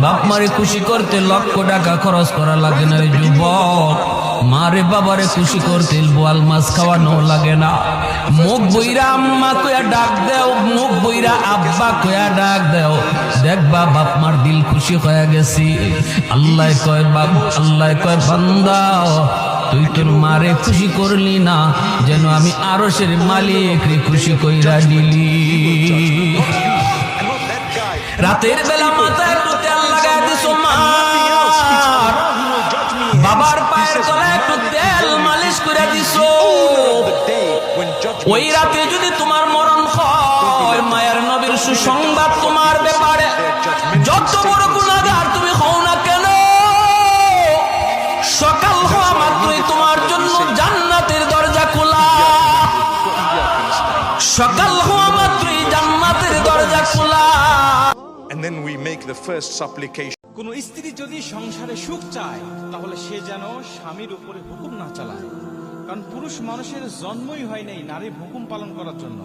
বাপ মারে খুশি করতে লক্ষ টাকা খরচ করা লাগে না যুবক, মারে বাবারে খুশি করতে বোয়াল মাছ খাওয়ানো লাগে না। মুখ বইরা আম্মা কইয়া ডাক দেও, মুখ বইরা আব্বা কইয়া ডাক দেও, দেখবা বাপ মার দিল খুশি হয়ে গেছি। আল্লাহ কয় বাপ, আল্লাহ কয় বান্দা তুই তোর মারে খুশি করলি না, যেন আমি আরশের মালিক রে খুশি কইরা দিলি। রাতের বেলা মাথায় একটু তেল লাগাই দিছো মার, বাবার পায়ের তলায় একটু তেল মালিশ করে দিছো। ওই রাতে যদি তোমার মরণ হয়, মায়ের নবীর সুসংবাদ তোমার ব্যাপারে, যত বড় গুনাহগার তুমি হও না কেন, সকাল হওয়া মাত্রই তোমার জন্য জান্নাতের দরজা খোলা। সকাল হওয়া মাত্রই জান্নাতের দরজা খোলা। And then we make the first supplication. কোন স্ত্রী যদি সংসারে সুখ চায়, তাহলে সে যেন স্বামীর উপরে হুকুম না চালায়, কারণ পুরুষ মানুষের জন্মই হয় নাই নারীর হুকুম পালন করার জন্য।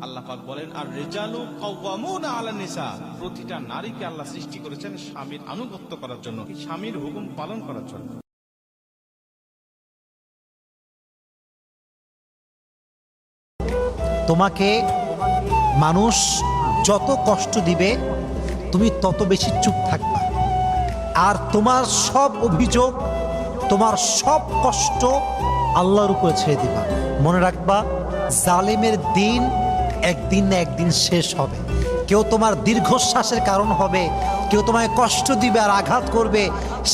আল্লাহ পাক বলেন, আর রিজালু কাওয়ামুনা আলা নিসা, প্রতিটা নারীকে আল্লাহ সৃষ্টি করেছেন স্বামীর আনুগত্য করার জন্য, স্বামীর হুকুম পালন করার জন্য। তোমাকে মানুষ যত কষ্ট দিবে তুমি তত বেশি চুপ থাকবা, আর তোমার সব অভিযোগ, তোমার সব কষ্ট আল্লাহর উপরে ছেড়ে দিবা। মনে রাখবা, জালেমের দিন একদিন না একদিন শেষ হবে। কেউ তোমার দীর্ঘশ্বাসের কারণ হবে, কেউ তোমায় কষ্ট দিবে আর আঘাত করবে,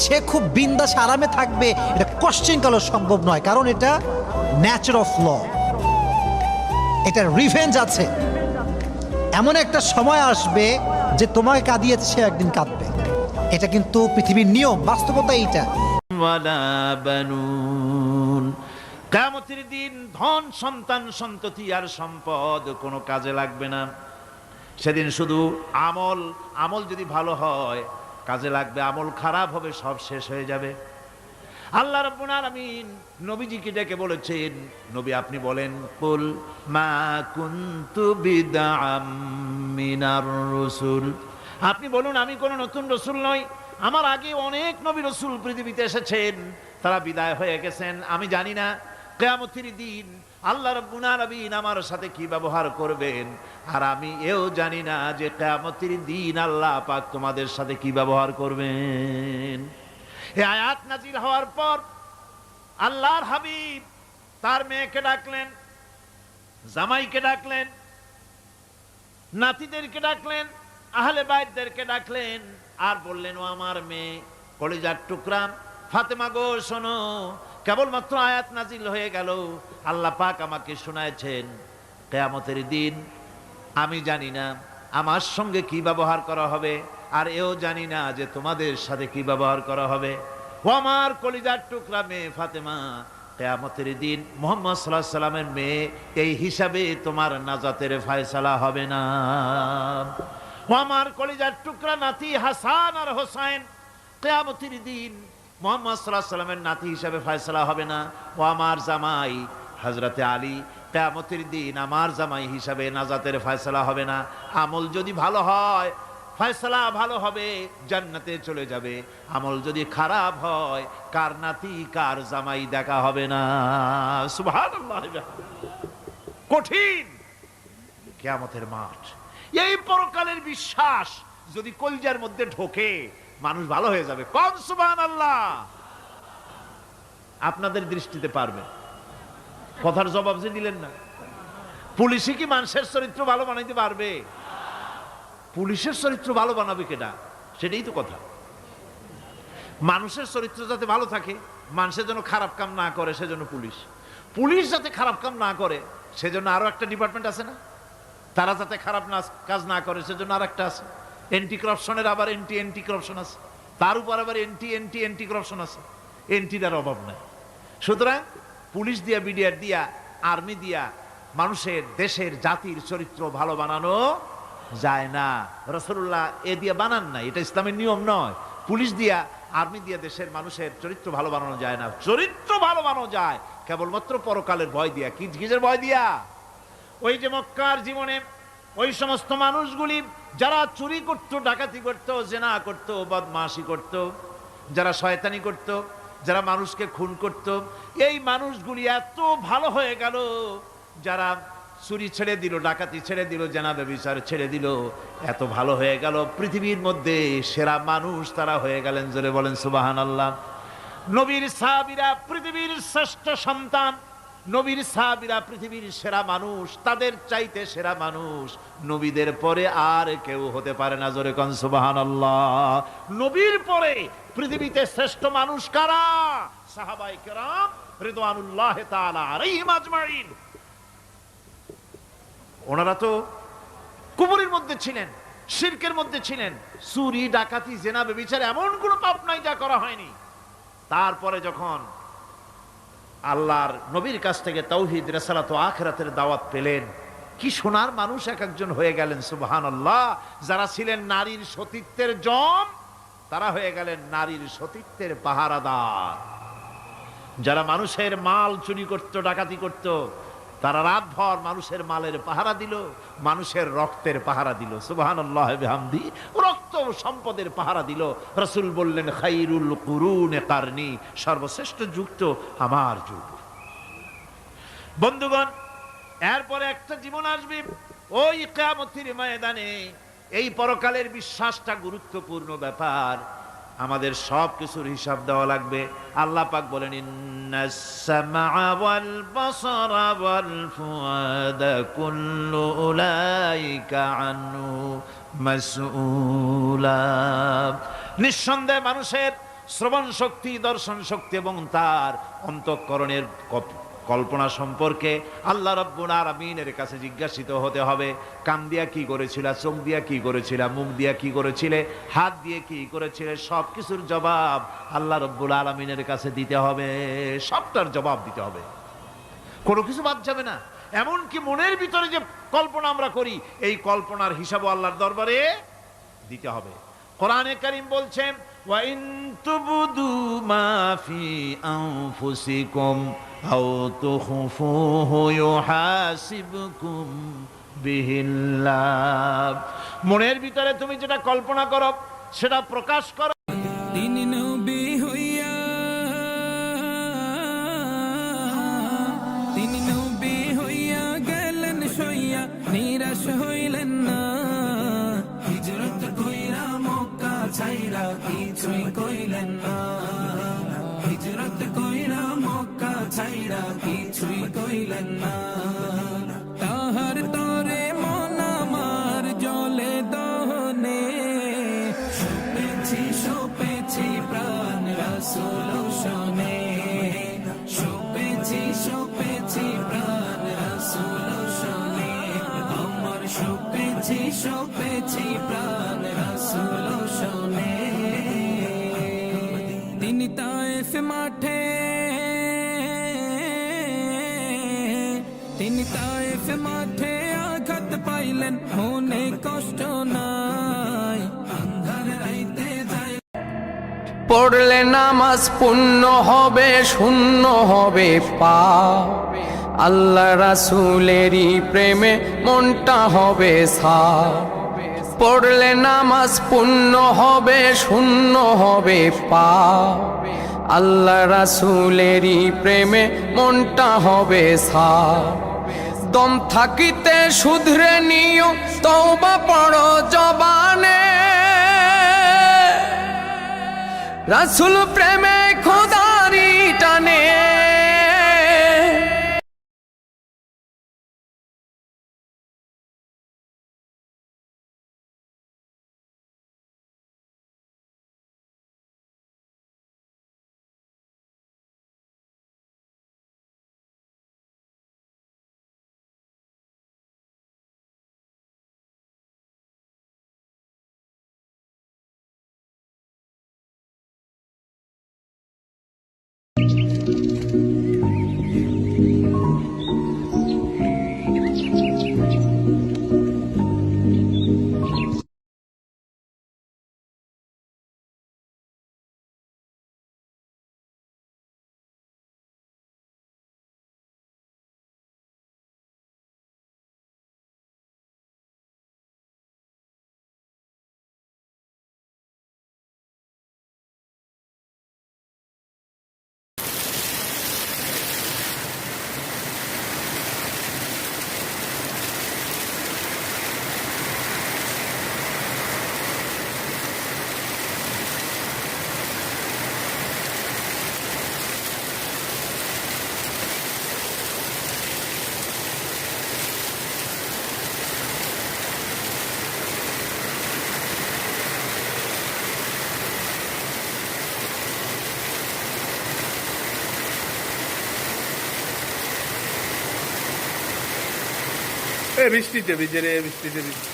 সে খুব বিন্দাস আরামে থাকবে, এটা কোশ্চেন কালো সম্ভব নয়, কারণ এটা ন্যাচার অফ ল, এটা রিভেঞ্জ আছে। এমন একটা সময় আসবে যে তোমাকে কাঁদিয়েছে সে একদিন কাঁদবে, এটা কিন্তু পৃথিবীর নিয়ম, বাস্তবতা এইটা। কিয়ামতের দিন ধন সন্তান সন্ততি আর সম্পদ কোনো কাজে লাগবে না। সেদিন শুধু আমল, আমল যদি ভালো হয় কাজে লাগবে, আমল খারাপ হবে সব শেষ হয়ে যাবে। আল্লাহ রাব্বুল আলামিন নবীজিকে ডেকে বলেছেন, নবী আপনি বলেন, কুল মা কুনতু বিদআম মিনার রাসূল, আপনি বলুন আমি কোন নতুন রাসূল নই, আমার আগে অনেক নবী রাসূল পৃথিবীতে এসেছেন, তারা বিদায় হয়ে গেছেন। আমি জানি না কিয়ামতের দিন আল্লাহ রাব্বুল আলামিন আমার সাথে কি ব্যবহার করবেন, আর আমি এও জানি না যে কিয়ামতের দিন আল্লাহ পাক তোমাদের সাথে কি ব্যবহার করবেন। এই আয়াত নাজিল হওয়ার পর আল্লাহর হাবিব তার মেয়েকে ডাকলেন, জামাইকে ডাকলেন, নাতিদেরকে ডাকলেন, আহলে বাইতদেরকে ডাকলেন, আর বললেন, ও আমার মেয়ে কলিজার টুকরা ফাতেমা গো শোনো, কেবলমাত্র আয়াত নাজিল হয়ে গেল, আল্লাহ পাক আমাকে শোনায়ছেন কিয়ামতের দিন আমি জানি না আমার সঙ্গে কি ব্যবহার করা হবে, আর এও জানি না যে তোমাদের সাথে কি ব্যবহার করা হবে। ও আমার কলিজার টুকরা মেয়ে ফাতেমা, কিয়ামতের দিন মুহাম্মদ সাল্লাল্লাহু আলাইহি সাল্লামের মেয়ে, এই হিসাবে তোমার নাজাতের ফয়সালা হবে না। ও আমার কলিজার টুকরা নাতি হাসান আর হোসেন, কিয়ামতের দিন মুহাম্মদ সাল্লাল্লাহু আলাইহি সাল্লামের নাতি হিসাবে ফয়সালা হবে না। ও আমার জামাই হযরতে আলী, কিয়ামতের দিন আমার জামাই হিসাবে নাজাতের ফয়সালা হবে না। আমল যদি ভালো হয় ফয়সালা ভালো হবে, জান্নাতে চলে যাবে। আমল যদি খারাপ হয় কার নাতি কার জামাই দেখা হবে না। সুবহানাল্লাহ, কঠিন কিয়ামতের মাঠ। এই পরকালের বিশ্বাস যদি কলজার মধ্যে ঢোকে মানুষ ভালো হয়ে যাবে। কোন সুবহানাল্লাহ। আপনাদের দৃষ্টিতে পারবে, কথার জবাব যে দিলেন না। পুলিশে কি মানুষের চরিত্র ভালো বানাইতে পারবে? পুলিশের চরিত্র ভালো বানাবে কেডা? সেটাই তো কথা। মানুষের চরিত্র যাতে ভালো থাকে, মানুষের জন্য খারাপ কাম না করে, সেজন্য পুলিশ। পুলিশ যাতে খারাপ কাম না করে সেজন্য আরো একটা ডিপার্টমেন্ট আছে না? তারা যাতে খারাপ কাজ না করে সেজন্য আর একটা আছে। এন্টি করাপশনের আবার এন্টি করাপশন আছে, তার উপর আবার এন্টি করাপশন আছে। এন্টিটার অভাব নাই। সুতরাং পুলিশ দিয়া, বিডিআর দিয়া, আর্মি দিয়া মানুষের, দেশের, জাতির চরিত্র ভালো বানানো যায় না। রাসূলুল্লাহ এ দিয়ে বানান না, এটা ইসলামের নিয়ম নয়। পুলিশ দিয়া, আর্মি দিয়া দেশের মানুষের চরিত্র ভালো বানানো যায় না। চরিত্র ভালো বানানো যায় কেবলমাত্র পরকালের ভয় দিয়া। কিসের ভয় দিয়া? ওই যে মক্কার জীবনে ওই সমস্ত মানুষগুলি যারা চুরি করত, ডাকাতি করত, জেনা করত, বদমাশি করত, যারা শয়তানি করত, যারা মানুষকে খুন করত, এই মানুষগুলি এত ভালো হয়ে গেল। যারা চুরি ছেড়ে দিল, ডাকাতি ছেড়ে দিল, জেনা ব্যভিচার ছেড়ে দিল, এত ভালো হয়ে গেল, পৃথিবীর মধ্যে সেরা মানুষ তারা হয়ে গেলেন। জোরে বলেন সুবহানাল্লাহ। নবীর সাহাবীরা পৃথিবীর শ্রেষ্ঠ সন্তান, নবীর সাহাবীরা পৃথিবীর সেরা মানুষ, তাদের চাইতে সেরা মানুষ নবীদের পরে আর কেউ হতে পারে না। জোরে কোন সুবহানাল্লাহ। নবীর পরে পৃথিবীতে শ্রেষ্ঠ মানুষ কারা? সাহাবায়ে কেরাম রিদওয়ানুল্লাহি তাআলা আলাইহিম আজমাইন। ওনারা তো কুফরের মধ্যে ছিলেন, শিরকের মধ্যে ছিলেন, চুরি ডাকাতি জেনা ব্যভিচার এমন কোন পাপ নাই যা করা হয়নি। তারপরে যখন আল্লাহর নবীর কাছ থেকে তাওহীদ, রিসালাত ও আখিরাতের দাওয়াত পেলেন, কি সোনার মানুষ এক একজন হয়ে গেলেন। সুবহানাল্লাহ। যারা ছিলেন নারীর সতীত্বের জম, তারা হয়ে গেলেন নারীর সতীত্বের পাহারাদার। যারা মানুষের মাল চুরি করত, ডাকাতি করত, তারা রাতভর মানুষের মালের পাহারা দিল, মানুষের রক্তের পাহারা দিল। সুবহানাল্লাহ বিহামদি। রক্ত সম্পদের পাহারা দিল। রাসূল বললেন, খাইরুল কুরুনে কারনি, সর্বশ্রেষ্ঠ যুগ তো আমার যুগ। বন্ধুগণ, এরপরে একটা জীবন আসবে, ওই কিয়ামতের ময়দানে। এই পরকালের বিশ্বাসটা গুরুত্বপূর্ণ ব্যাপার। আমাদের সব কিছুর হিসাব দেওয়া লাগবে। আল্লাহ পাক বলেন, ইন্নাস সামআ ওয়াল বাসারা ওয়াল ফুআদা কুল্লু উলাইকা আনহু মাসউলা। নিঃসন্দেহে মানুষের শ্রবণ শক্তি, দর্শন শক্তি এবং তার অন্তঃকরণের কল্পনা সম্পর্কে আল্লাহ রাব্বুল আলামিনের কাছে জিজ্ঞাসিত হতে হবে। কান দিয়া কি করেছিল, চোখ দিয়া কি করেছিল, মুখ দিয়া কি করেছিলে, হাত দিয়ে কি করেছিলে, সব কিছুর জবাব আল্লাহ রাব্বুল আলামিনের কাছে দিতে হবে। সবটার জবাব দিতে হবে, কোনো কিছু বাদ যাবে না। এমনকি মনের ভিতরে যে কল্পনা আমরা করি, এই কল্পনার হিসাবও আল্লাহর দরবারে দিতে হবে। কোরআনে কারীম বলছেন, ওয়া ইন তুবদু মা ফি আনফুসিকুম আও তুখফুহু ইউহাসিবকুম বিহিল্লাহ। মনের ভিতরে তুমি যেটা কল্পনা করো সেটা প্রকাশ করো। তিনি নবী হইয়া, তিনি নবী হইয়া গেলেন সইয়া, নিরাশ হইলেন না। হিজরত কইরা মক্কা ছাইরা কিছুই কইলেন না। হিজরত কইরা মক্কা ছাইরা কিছুই কইলেন না। তাহার তরে মন আমার জলে দহনে, সপেছি প্রাণ রাসূল শোনে। সপেছি প্রাণ রাসূল শোনে। আমার সপেছি প্রাণ রাসূল শোনে। তিনি তায়েফ মাঠে, তিনি তায়েফ মাঠে আঘাত পাইলেন, মনে কষ্ট নাই। আন্ধার রাইতে যায় পড়লে নামাজ পুণ্য হবে, শূন্য হবে পাপ। আল্লাহ রাসূলেরই প্রেমে মনটা হবে সাফ। পড়লে নামাজ পুণ্য হবে, শূন্য হবে পাপ। আল্লাহ রাসূলেরই প্রেমে মনটা হবে সাফ। দম থাকিতে শুধরে নিও, তওবা পড়ো জবানে। রাসূল প্রেমে খোদারি টানে। বৃষ্টিতে ভিজে রে, বৃষ্টিতে ভিজে।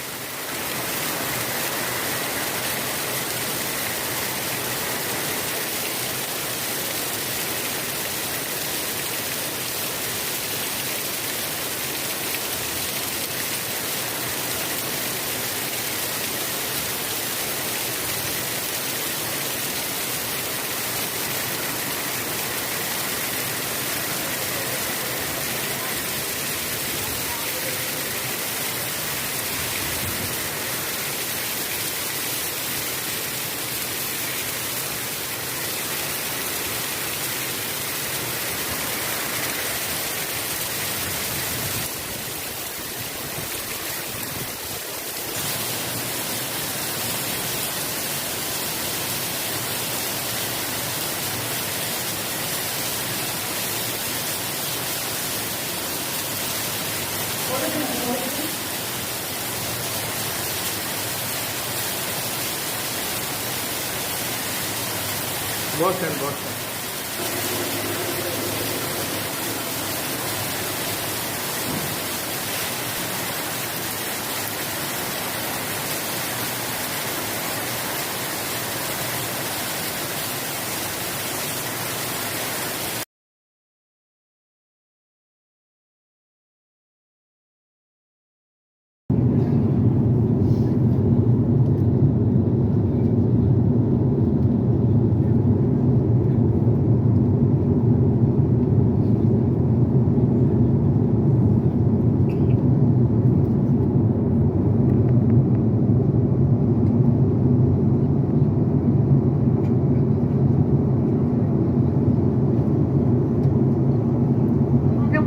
বসেন বসেন।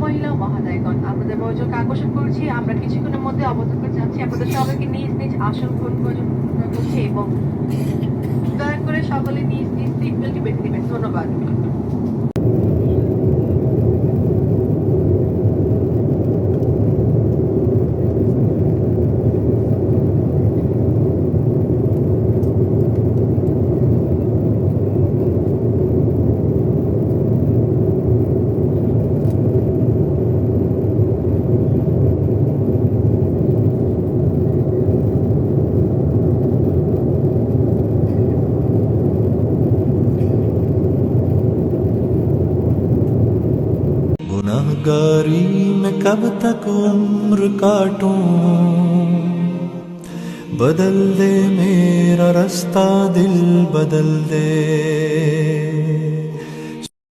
মহিলা ও মহোদয়গণ, আপনাদের মনোযোগ আকর্ষণ করছি, আমরা কিছুক্ষণের মধ্যে অবতরণ করতে যাচ্ছি। আপনাদের সবাইকে নিজ নিজ আসন গ্রহণ করছি এবং দয়া করে সকলে নিজ নিজ সিট বেল্ট বেঁধে দিবেন। ধন্যবাদ। गुनाहगारी में कब तक उम्र काटूं, बदल दे मेरा रास्ता, दिल बदल दे।